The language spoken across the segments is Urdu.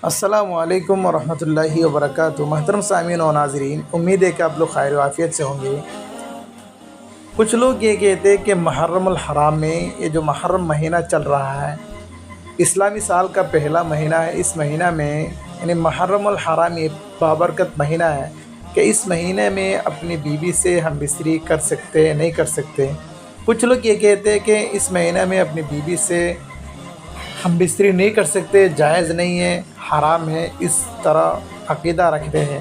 السلام علیکم ورحمۃ اللہ وبرکاتہ۔ محترم سامعین و ناظرین، امید ہے کہ آپ لوگ خیر و عافیت سے ہوں گے۔ کچھ لوگ یہ کہتے ہیں کہ محرم الحرام میں یہ جو محرم مہینہ چل رہا ہے، اسلامی سال کا پہلا مہینہ ہے۔ اس مہینہ میں یعنی محرم الحرام یہ بابرکت مہینہ ہے کہ اس مہینے میں اپنی بیوی سے ہم بستری کر سکتے نہیں کر سکتے۔ کچھ لوگ یہ کہتے ہیں کہ اس مہینہ میں اپنی بیوی سے ہم بستری نہیں کر سکتے، جائز نہیں ہے، حرام ہے، اس طرح عقیدہ رکھتے ہیں۔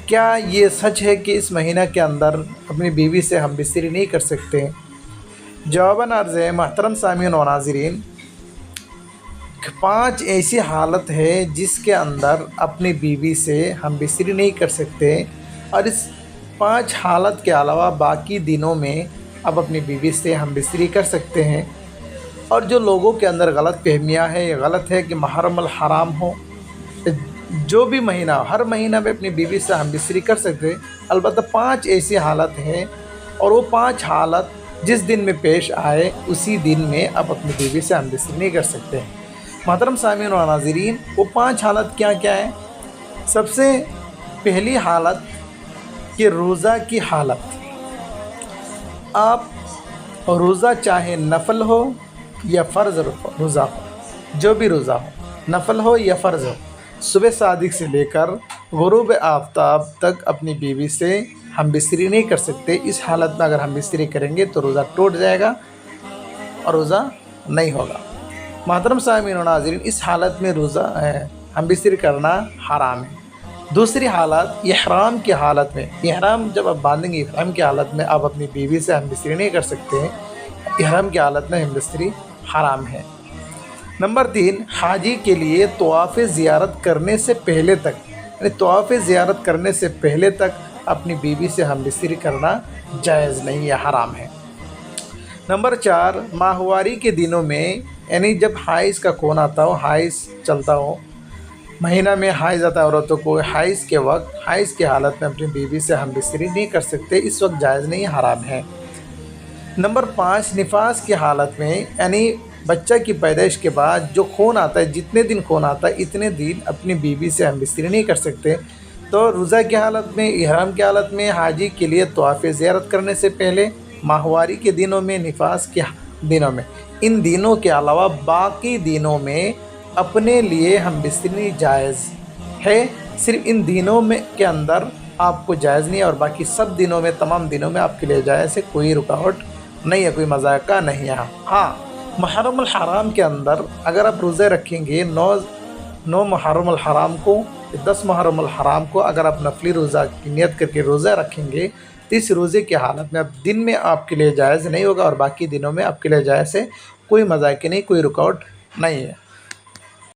کیا یہ سچ ہے کہ اس مہینہ کے اندر اپنی بیوی سے ہم بستری نہیں کر سکتے؟ جواباً عرض ہے محترم سامعین و ناظرین، 5 ایسی حالت ہے جس کے اندر اپنی بیوی سے ہم بستری نہیں کر سکتے، اور اس 5 حالت کے علاوہ باقی دنوں میں اب اپنی بیوی سے ہم بستری کر سکتے ہیں۔ اور جو لوگوں کے اندر غلط فہمیاں ہیں، یہ غلط ہے کہ محرم الحرام ہو، جو بھی مہینہ ہر مہینہ میں اپنی بیوی سے ہم بستری کر سکتے، البتہ 5 ایسی حالت ہیں، اور وہ 5 حالت جس دن میں پیش آئے اسی دن میں اب اپنی بیوی سے ہم بستری نہیں کر سکتے۔ محترم سامعین و ناظرین، وہ 5 حالت کیا کیا ہیں؟ سب سے پہلی حالت کہ روزہ کی حالت۔ آپ روزہ چاہے نفل ہو یا فرض روزہ ہو، جو بھی روزہ ہو، نفل ہو یا فرض ہو، صبح صادق سے لے کر غروب آفتاب تک اپنی بیوی سے ہم بستری نہیں کر سکتے۔ اس حالت میں اگر ہم بستری کریں گے تو روزہ ٹوٹ جائے گا اور روزہ نہیں ہوگا۔ محترم سامعین و ناظرین، اس حالت میں روزہ ہم بستری کرنا حرام ہے۔ دوسری حالت احرام کی حالت میں، احرام جب آپ باندھیں گے، احرام کی حالت میں آپ اپنی بیوی سے ہم بستری نہیں کر سکتے، احرام کی حالت میں ہم بستری حرام ہے۔ نمبر 3، حاجی کے لیے طواف زیارت کرنے سے پہلے تک، یعنی طواف زیارت کرنے سے پہلے تک اپنی بیوی سے ہم بستری کرنا جائز نہیں ہے، حرام ہے۔ نمبر 4، ماہواری کے دنوں میں، یعنی جب حیض کا خون آتا ہو، حیض چلتا ہو، مہینہ میں حیض آتا ہے عورتوں کو، حیض کے وقت، حیض کی حالت میں اپنی بیوی سے ہم بستری نہیں کر سکتے، اس وقت جائز نہیں، حرام ہے۔ نمبر 5، نفاس کی حالت میں، یعنی بچہ کی پیدائش کے بعد جو خون آتا ہے، جتنے دن خون آتا ہے اتنے دن اپنی بیوی سے ہم بستری نہیں کر سکتے۔ تو روزہ کی حالت میں، احرام کی حالت میں، حاجی کے لیے طواف زیارت کرنے سے پہلے، ماہواری کے دنوں میں، نفاس کے دنوں میں، ان دنوں کے علاوہ باقی دنوں میں اپنے لیے ہم بستری جائز ہے۔ صرف ان دنوں میں کے اندر آپ کو جائز نہیں ہے، اور باقی سب دنوں میں، تمام دنوں میں آپ کے لیے جائز ہے، کوئی رکاوٹ نہیں ہے، کوئی مذائقہ نہیں ہے۔ ہاں، محرم الحرام کے اندر اگر آپ روزے رکھیں گے، 9 محرم الحرام کو، 10 محرم الحرام کو اگر آپ نفلی روزہ کی نیت کر کے روزہ رکھیں گے تو اس روزے کی حالت میں اب دن میں آپ کے لیے جائز نہیں ہوگا، اور باقی دنوں میں آپ کے لیے جائز ہے، کوئی مذائقہ نہیں، کوئی رکاوٹ نہیں ہے۔